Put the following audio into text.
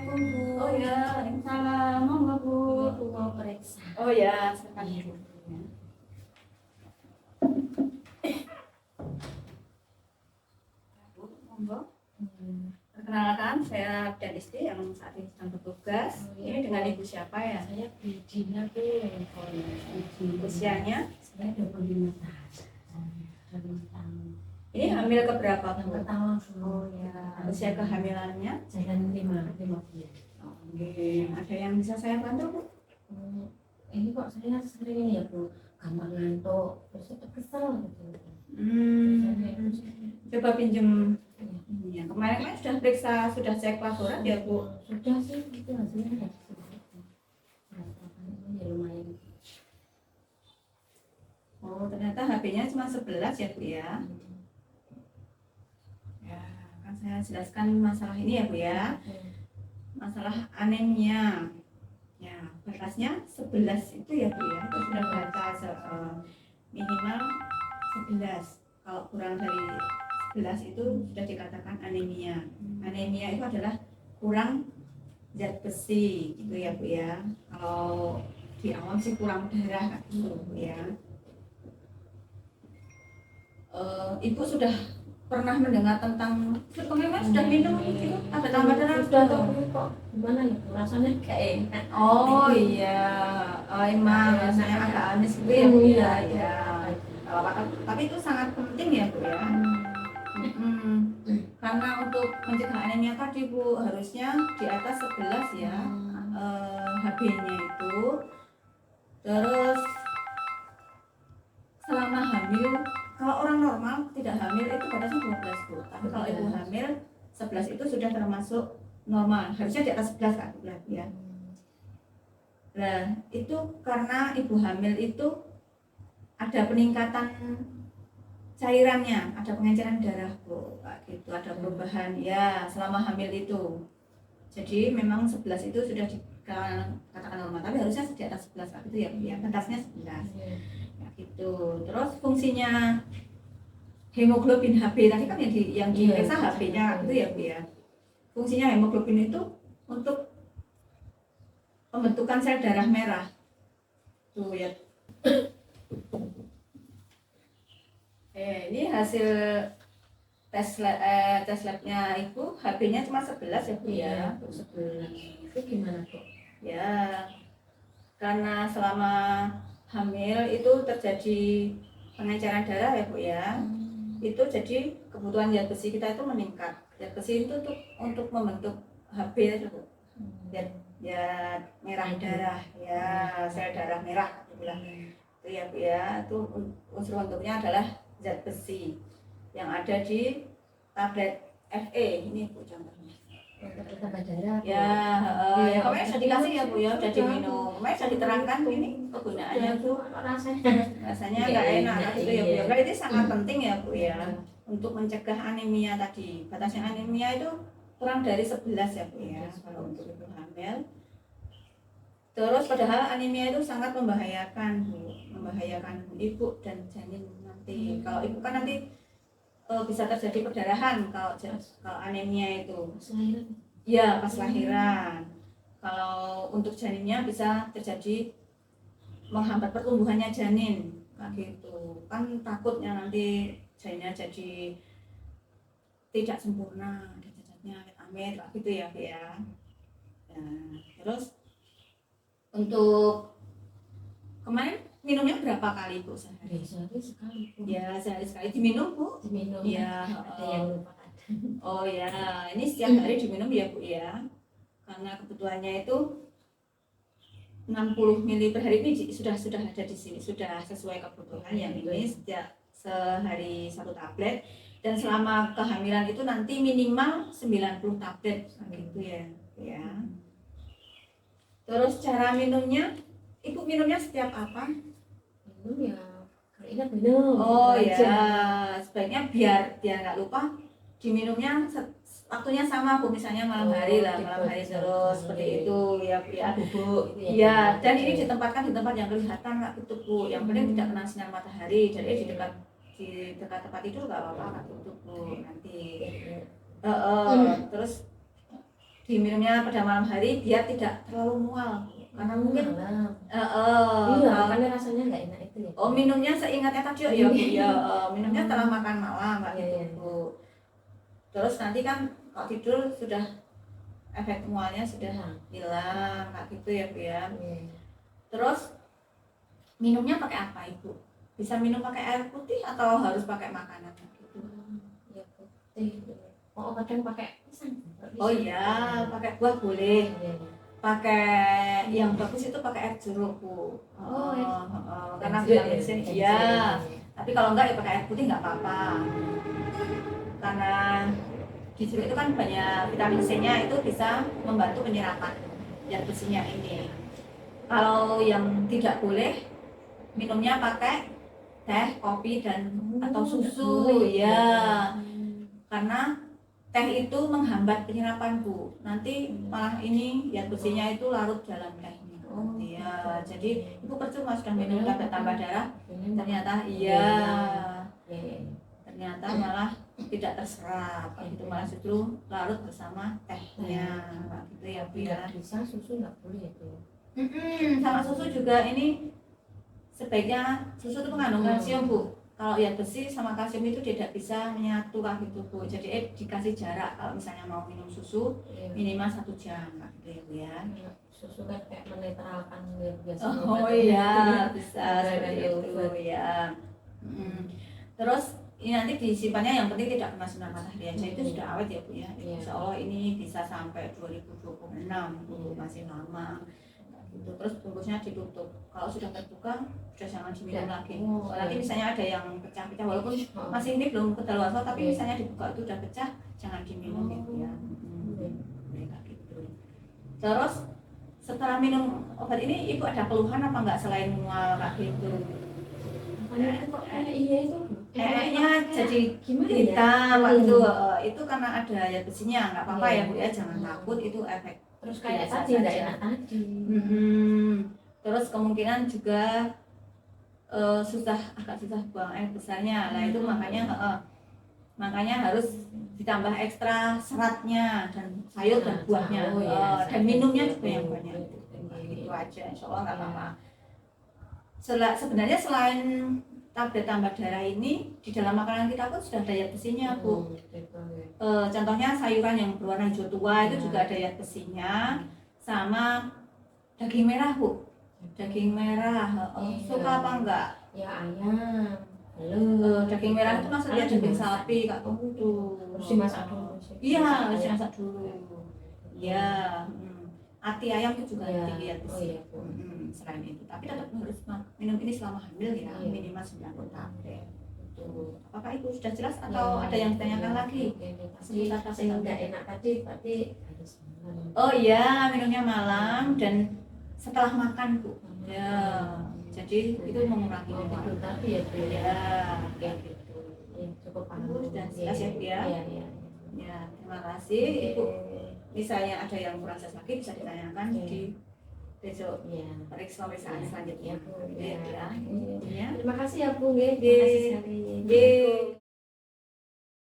Assalamualaikum Bu. Oh ya, Waalaikumsalam. Monggo Bu. Aku mau periksa. Oh ya, silakan Bu. Bu, monggo. Perkenalkan, saya dan istri yang saat ini sedang bertugas. Oh, iya. Ini dengan ibu siapa ya? Saya Bidina Bu. Usianya? Saya 25 tahun. 25 tahun. Ini hamil keberapa Yang Bu? pertama Bu. Oh ya, usia kehamilannya? Jalan 5 bulan. Oke, ada yang bisa saya bantu Bu? Ini kok saya sering ya Bu, gampang ngantuk, terus itu kesel gitu. Coba pinjem. Ya, kemarin sudah periksa, sudah cek laborat ya Bu? Sudah sih, itu hasilnya ada ya lumayan. Oh, ternyata HB-nya cuma 11 ya Bu ya? Ya, akan saya jelaskan masalah ini ya Bu ya. Masalah anemia. Ya, batasnya 11 itu ya Bu ya. Kita sudah baca minimal 11. Kalau kurang dari 11 itu sudah dikatakan anemia. Anemia itu adalah kurang zat besi gitu ya Bu ya. Kalau di awam sih kurang darah gitu Bu ya. Ibu sudah pernah mendengar tentang suplemen sudah minum gitu? Ada tambahan Sudah atau kok gimana ya Bu? Rasanya kayak enak. oh iya, oh, emang rasanya agak amis gitu ya Bu ya. Ya. Tapi itu sangat penting ya Bu ya. Karena untuk mencegah anemia tadi Bu harusnya di atas 11 ya HB-nya itu. Terus selama hamil, kalau orang normal tidak hamil itu batasnya 12 Bu. Tapi kalau ibu hamil 11 itu sudah termasuk normal. Harusnya di atas 11 kan ya. Nah, itu karena ibu hamil itu ada peningkatan cairannya, ada pengenceran darah Bu, gitu, ada perubahan ya selama hamil itu. Jadi memang 11 itu sudah dikatakan normal, tapi harusnya di atas 11 gitu ya, ya batasnya 11. Ya gitu. Terus fungsinya hemoglobin HB tadi kan yang diperiksa HB-nya gitu ya Bu ya. Fungsinya hemoglobin itu untuk pembentukan sel darah merah. Tuh ya. Ini hasil tes labnya Ibu, HB-nya cuma 11 ya Bu ya. 11. Itu gimana kok? Ya, karena selama hamil itu terjadi pengenceran darah ya Bu ya. Itu jadi kebutuhan zat besi kita itu meningkat. Zat besi itu untuk membentuk HB itu Bu. Ya merah darah ya, sel darah merah gitu lah. Itu ya Bu ya, itu unsur bentuknya adalah zat besi yang ada di tablet FE ini Bu contohnya. Untuk tambah darah. Ya, ya kemarin sudah dikasih ya Bu ya, sudah diminum. Kemarin sudah diterangkan ini kegunaannya Bu. Rasanya nggak enak gitu ya Bu ya. Berarti sangat penting ya Bu ya untuk mencegah anemia tadi. Batasnya anemia itu kurang dari 11 ya Bu ya kalau untuk ibu hamil. Terus padahal anemia itu sangat membahayakan Bu, membahayakan ibu dan janin nanti. Kalau ibu kan nanti bisa terjadi perdarahan kalau anemia itu. Ya pas lahiran. Kalau untuk janinnya bisa terjadi menghambat pertumbuhannya janin, kayak gitu. Kan takutnya nanti janinnya jadi tidak sempurna, ada cacatnya, amit, kayak gitu ya Bu ya. Nah, terus untuk kemarin minumnya berapa kali Bu sehari? Sehari sekali Bu. Ya sehari sekali diminum Bu? Diminum. Ya. Ada yang lupa. Oh ya, ini setiap hari diminum ya Bu ya. Karena kebutuhannya itu 60 ml per hari ini sudah ada di sini, sudah sesuai kebutuhan yang ini setiap sehari 1 tablet dan selama kehamilan itu nanti minimal 90 tablet gitu ya. Ya. Terus cara minumnya, Ibu minumnya setiap apa? Minum ya, kalau ingat minum. Oh ya, sebaiknya biar nggak lupa diminumnya waktunya sama Bu, misalnya malam hari lah, malam hari terus seperti itu ya Bu ya. Bubuk. Ya, dan ini ditempatkan di tempat yang kelihatan nggak gitu Bu, yang penting tidak kena sinar matahari, jadi di dekat tempat tidur nggak apa-apa nggak tutup Bu nanti. Terus diminumnya pada malam hari biar tidak terlalu mual. Karena mungkin malam. iya, Makanya rasanya nggak enak itu ya. oh minumnya seingatnya tadi ya Bu ya, minumnya setelah makan malam Mbak Iya, iya. gitu Bu. Terus nanti kan kalau tidur sudah efek mualnya sudah hilang kayak gitu ya Bu ya. Terus minumnya pakai apa Ibu? Bisa minum pakai air putih atau harus pakai makanan gitu? Ya putih. Oh kadang pakai pisang. Oh iya, pakai buah boleh. Pakai yang bagus itu pakai air jeruk Bu. Oh, karena vitamin C iya. Tapi kalau enggak ya pakai air putih nggak apa-apa. Karena di jeruk itu kan banyak vitamin C-nya, itu bisa membantu penyerapan zat besinya ini. Kalau yang tidak boleh minumnya pakai teh, kopi dan atau susu ya. Karena teh itu menghambat penyerapan Bu. Nanti malah ini zat besinya itu larut dalam tehnya. Ya, jadi Ibu percuma sudah minum tablet tambah darah, ternyata ternyata malah tidak terserap. Itu malah justru larut bersama tehnya. Gitu ya Bu ya. Bisa susu nggak boleh itu. Sama susu juga ini sebaiknya susu itu mengandung kalsium Bu. Kalau ya besi sama kalsium itu tidak bisa menyatu gitu Bu. Jadi dikasih jarak kalau misalnya mau minum susu minimal 1 jam gitu ya Bu ya. Susu kan kayak menetralkan biasa. Oh iya bisa seperti itu ya. Terus ini nanti disimpannya yang penting tidak kena sinar matahari aja, itu sudah awet ya Bu ya. Insya Allah ini bisa sampai 2026 Bu, masih lama. Gitu. Terus bungkusnya ditutup. Kalau sudah terbuka, sudah jangan diminum lagi. Apalagi misalnya ada yang pecah-pecah, walaupun masih ini belum kedaluarsa, tapi misalnya dibuka itu sudah pecah, jangan diminum gitu ya. Gitu. Terus setelah minum obat ini, Ibu ada keluhan apa enggak selain mual kayak gitu? Iya itu. Kayaknya jadi gimana hitam gitu. Itu karena ada zat besinya, nggak apa-apa ya Bu ya, jangan takut, itu efek. Terus kayak tadi nggak enak tadi. Terus kemungkinan juga agak susah buang air besarnya. Nah itu makanya harus ditambah ekstra seratnya dan sayur dan buahnya. Dan minumnya juga yang banyak. Itu aja, insya Allah nggak apa-apa. Sebenarnya selain tablet tambah darah ini, di dalam makanan kita pun sudah ada zat besinya Bu. Contohnya sayuran yang berwarna hijau tua itu juga ada zat besinya, sama daging merah Bu. Daging merah, suka apa enggak? Ya ayam. Daging merah itu maksudnya daging sapi Kak. Harus dimasak dulu. Iya, harus dimasak dulu. Iya. Ati ayam itu juga tinggi zat besi. Selain itu, tapi tetap harus minum ini selama hamil ya, minimal 90 tablet. Apakah itu sudah jelas atau ada yang ditanyakan lagi? Seputar yang nggak enak tadi, berarti harus malam. Oh iya, minumnya malam dan setelah makan Bu. Ya, jadi itu mengurangi Tidur tadi ya Bu ya. Kayak gitu. Cukup paham. Sudah jelas ya Bu ya. Iya. Ya, terima kasih Ibu. Misalnya ada yang kurang jelas lagi bisa ditanyakan di besok pemeriksaan selanjutnya. Bu. Ya. Terima kasih ya Bu. Terima kasih sekali.